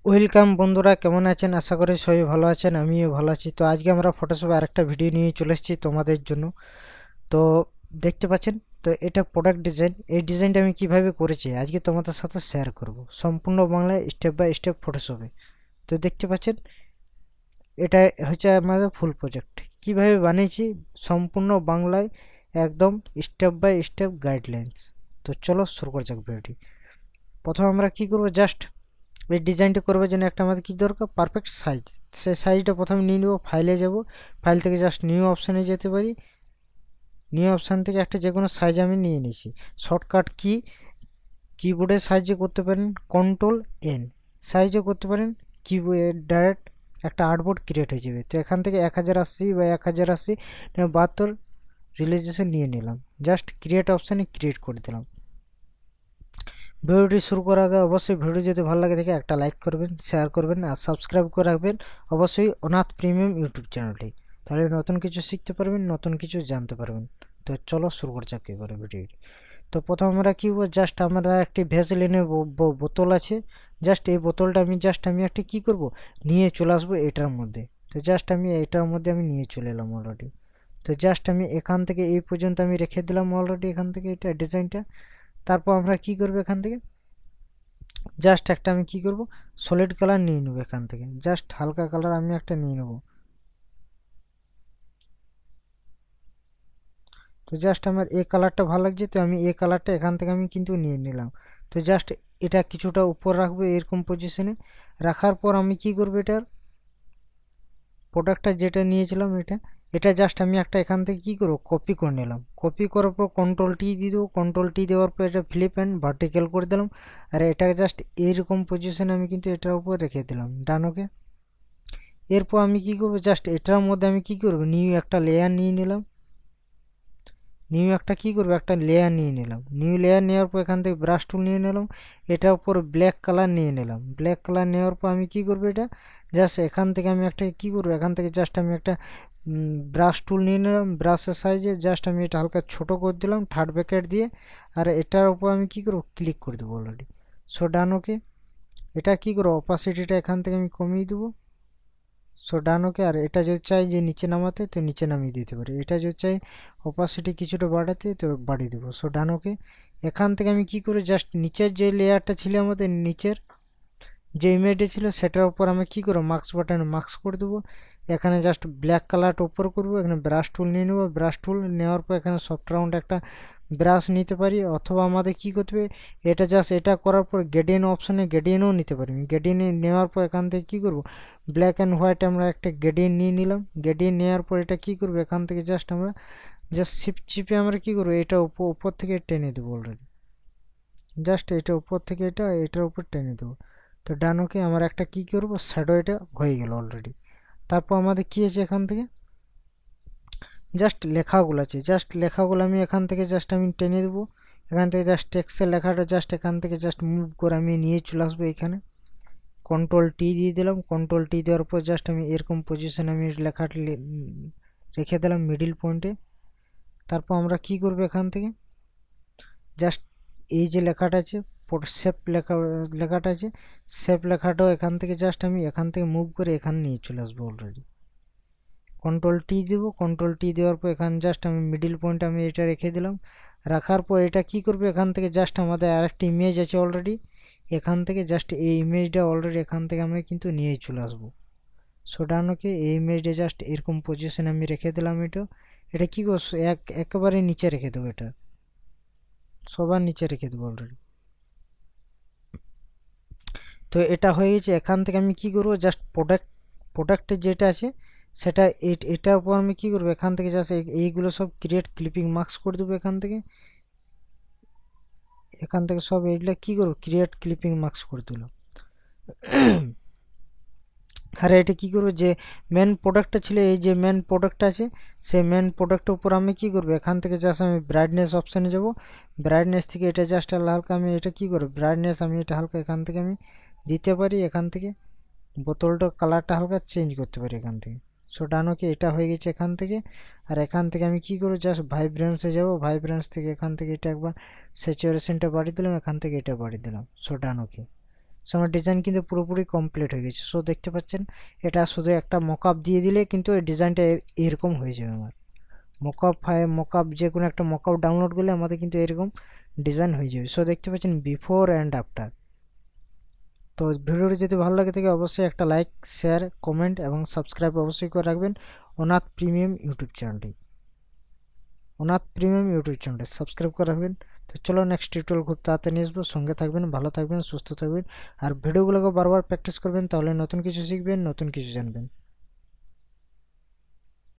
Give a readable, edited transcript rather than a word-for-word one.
Welcome বন্ধুরা, কেমন আছেন? আশা করি সবাই ভালো আছেন, আমিও ভালো আছি। তো আজকে আমরা ফটোশপে আরেকটা ভিডিও নিয়ে চলে এসেছি তোমাদের জন্য। তো দেখতে পাচ্ছেন, তো এটা প্রোডাক্ট ডিজাইন। এই ডিজাইনটা আমি কিভাবে করেছি আজকে তোমাদের সাথে শেয়ার করব, সম্পূর্ণ বাংলায় স্টেপ বাই স্টেপ ফটোশপে। তো দেখতে পাচ্ছেন, এটা হচ্ছে আমাদের ফুল প্রজেক্ট। কিভাবে বানিয়েছি সম্পূর্ণ বাংলায়, একদম স্টেপ বাই স্টেপ গাইডলাইন্স। তো চলো শুরু করা যাক ভিডিওটি। প্রথমে আমরা কি করব, জাস্ট এই ডিজাইনটা করবার জন্য একটা আমাদের কি দরকার, পারফেক্ট সাইজ। সেই সাইজটা প্রথমে নিয়ে নেবো, ফাইলে যাব, ফাইল থেকে জাস্ট নিউ অপশানে যেতে পারি। নিউ অপশান থেকে একটা যে কোনো সাইজ আমি নিয়ে নিয়েছি। শর্টকাট কি, কিবোর্ডের সাহায্যে করতে পারেন Ctrl+N, সাইজে করতে পারেন কিবোর্ড, ডাইরেক্ট একটা আর্টবোর্ড ক্রিয়েট হয়ে যাবে। তো এখান থেকে 1080 বা 1080 72 রিলিজেশন নিয়ে নিলাম, জাস্ট ক্রিয়েট অপশানে ক্রিয়েট করে দিলাম। ভিডিওটি শুরু করার আগে অবশ্যই ভিডিও যদি ভালো লাগে থাকে একটা লাইক করবেন, শেয়ার করবেন আর সাবস্ক্রাইব করে রাখবেন অবশ্যই অনাথ প্রিমিয়াম ইউটিউব চ্যানেলটি। তাহলে নতুন কিছু শিখতে পারবেন, নতুন কিছু জানতে পারবেন। তো চলো শুরু করা যাক এবারে ভিডিওটি। তো প্রথম আমরা কী করবো, জাস্ট আমরা একটি ভ্যাসলিনের বোতল আছে, জাস্ট এই বোতলটা আমি একটা কী করব, নিয়ে চলে আসবো এটার মধ্যে। তো জাস্ট আমি এটার মধ্যে আমি নিয়ে চলে এলাম অলরেডি। তো জাস্ট আমি এখান থেকে এই পর্যন্ত আমি রেখে দিলাম অলরেডি, এখান থেকে এটা ডিজাইনটা। তারপর আমরা কি করব, এখান থেকে জাস্ট একটা আমি কি করব, সলিড কালার নিয়ে নেব। এখান থেকে জাস্ট হালকা কালার আমি একটা নিয়ে নেব। তো জাস্ট আমার এই কালারটা ভালো লাগছে, তো আমি এই কালারটা এখান থেকে আমি কিন্তু নিয়ে নিলাম। তো জাস্ট এটা কিছুটা উপর রাখবো এরকম পজিশনে। রাখার পর আমি কি করব, এটার প্রোডাক্টটা যেটা নিয়েছিলাম এটা এটা জাস্ট আমি একটা এখান থেকে কি করব, কপি করে নিলাম। কপি করার পর Ctrl+T দিয়ে দেবো। Ctrl+T দেওয়ার পর এটা ফ্লিপ অ্যান্ড ভার্টিক্যাল করে দিলাম। আর এটা জাস্ট এইরকম পজিশনে আমি কিন্তু এটার উপর রেখে দিলাম, ডান। ওকে। এরপর আমি কি করব, জাস্ট এটার মধ্যে আমি কি করব, নিউ একটা লেয়ার নিয়ে নিলাম। নিউ একটা কি করব, একটা লেয়ার নিয়ে নিলাম। নিউ লেয়ার নেওয়ার পর এখান থেকে ব্রাশ টুল নিয়ে নিলাম। এটার উপর ব্ল্যাক কালার নিয়ে নিলাম। ব্ল্যাক কালার নেওয়ার পর আমি কি করব, এটা জাস্ট এখান থেকে আমি একটা কি করব, এখান থেকে জাস্ট আমি একটা ব্রাশ টুল নিয়ে নিলাম। ব্রাশের সাইজে জাস্ট আমি এটা হালকা ছোট করে দিলাম থার্ড ব্র্যাকেট দিয়ে। আর এটার উপর আমি কি করব, ক্লিক করে দেবো অলরেডি। সো ডান। ওকে। এটা কি করব, অপাসিটিটা এখান থেকে আমি কমিয়ে দেবো। সো ডান। ওকে। আর এটা যদি চাই যে নিচে নামাতে, তো নিচে নামিয়ে দিতে পারি। এটা যদি চাই অপাসিটি কিছুটা বাড়াতে, তো বাড়িয়ে দেবো। সো ডান। ওকে। এখান থেকে আমি কি করে, জাস্ট নিচের যে লেয়ারটা ছিল আমাদের, নিচের যে ইমেজটা ছিল সেটার উপর আমি কি করবো, মার্কস বাটনে মার্কস করে দেবো। এখানে জাস্ট ব্ল্যাক কালারটা উপর করবো। এখানে ব্রাশ টুল নিয়ে নেবো। ব্রাশ টুল নেওয়ার পর এখানে সফট রাউন্ড একটা ব্রাশ নিতে পারি, অথবা আমাদের কি করতে হবে, এটা জাস্ট এটা করার পর গ্রেডিয়েন্ট অপশানে গ্রেডিয়েন্টও নিতে পারি। গ্রেডিয়েন্ট নেওয়ার পর এখান থেকে কি করব, ব্ল্যাক অ্যান্ড হোয়াইট আমরা একটা গ্রেডিয়েন্ট নিয়ে নিলাম। গ্রেডিয়েন্ট নেওয়ার পর এটা কি করবো, এখান থেকে জাস্ট আমরা জাস্ট শিফট চিপে আমরা কি করবো, এটা উপর থেকে টেনে দেবো অলরেডি। জাস্ট এটা উপর থেকে এটার উপর টেনে দেবো। তো ডান। ওকে। আমার একটা কি করবো, শ্যাডো এটা হয়ে গেল অলরেডি। তারপর আমাদের কি আছে, এখান থেকে জাস্ট লেখাগুলো আছে, জাস্ট লেখাগুলো আমি এখান থেকে জাস্ট আমি টেনে দেবো। এখান থেকে জাস্ট টেক্সটের লেখাটা জাস্ট এখান থেকে জাস্ট মুভ করে আমি নিয়ে চলে আসবো এখানে। Ctrl+T দিয়ে দিলাম। Ctrl+T দেওয়ার পর জাস্ট আমি এরকম পজিশনে আমি লেখাটা রেখে দিলাম মিডিল পয়েন্টে। তারপর আমরা কি করবো, এখান থেকে জাস্ট এই যে লেখাটা আছে, সেভ লেখাটা আছে, সেভ লেখাটাও এখান থেকে জাস্ট আমি এখান থেকে মুভ করে এখানে নিয়ে চলে আসবো অলরেডি। Ctrl+T দেবো। Ctrl+T দেওয়ার পর এখানে জাস্ট আমি মিডিল পয়েন্ট আমি এটা রেখে দিলাম। রাখার পর এটা কি করবে, এখান থেকে জাস্ট আমাদের আরেকটা ইমেজ আছে অলরেডি, এখান থেকে জাস্ট এই ইমেজটা অলরেডি এখান থেকে আমি কিন্তু নিয়ে চলে আসবো। সো ডান। ওকে। এই ইমেজটা জাস্ট এরকম পজিশনে আমি রেখে দিলাম। এটা এটা কি করছো, একেবারে নিচে রেখে দেবো, এটা সবার নিচে রেখে দেবো অলরেডি। তো এটা হয়ে গেছে। এখান থেকে আমি কি করবো, জাস্ট প্রোডাক্টের যেটা আছে সেটা এটার উপর আমি কি করবো, এখান থেকে জাস্ট এইগুলো সব ক্রিয়েট ক্লিপিং মার্কস করে দেবো। এখান থেকে সব এইগুলো কি করবো, ক্রিয়েট ক্লিপিং মার্কস করে দিলাম। আর এটা কি করবো, যে মেন প্রোডাক্টটা ছিল, এই যে মেন প্রোডাক্টটা আছে, সেই মেন প্রোডাক্টের উপর আমি কি করবো, এখান থেকে জাস্ট আমি ব্রাইটনেস অপশানে যাব। ব্রাইটনেস থেকে এটা জাস্ট হালকা আমি এটা কি করবো, ব্রাইটনেস আমি এটা হালকা এখান থেকে আমি দিতে পারি। এখান থেকে বোতলটার কালারটা হালকা চেঞ্জ করতে পারি এখান থেকে। সো ডান। ওকে। এটা হয়ে গেছে এখান থেকে। আর এখান থেকে আমি কি করবো, জাস্ট ভাইব্রেন্সে যাব। ভাইব্রেন্স থেকে এখান থেকে এটা একবার স্যাচুরেশনটা বাড়িয়ে দিলাম, এখান থেকে এটা বাড়িয়ে দিলাম। সো ডান। ওকে। সো আমার ডিজাইন কিন্তু পুরোপুরি কমপ্লিট হয়ে গেছে। সো দেখতে পাচ্ছেন এটা শুধু একটা মকআপ দিয়ে দিলে কিন্তু এই ডিজাইনটা এরকম হয়ে যাবে। আমার মকআপ যে কোনো একটা মকআপ ডাউনলোড করলে আমাদের কিন্তু এরকম ডিজাইন হয়ে যাবে। সো দেখতে পাচ্ছেন বিফোর অ্যান্ড আফটার। তো ভিডিওটি যদি ভালো লাগে থাকে অবশ্যই একটা লাইক, শেয়ার, কমেন্ট এবং সাবস্ক্রাইব অবশ্যই করে রাখবেন অনাথ প্রিমিয়াম ইউটিউব চ্যানেলটি। সাবস্ক্রাইব করে রাখবেন। তো চলো নেক্সট টিউটোরিয়াল খুব তাড়াতাড়ি নিয়ে আসবো। সঙ্গে থাকবেন, ভালো থাকবেন, সুস্থ থাকবেন আর ভিডিওগুলোকে বারবার প্র্যাকটিস করবেন, তাহলে নতুন কিছু শিখবেন, নতুন কিছু জানবেন।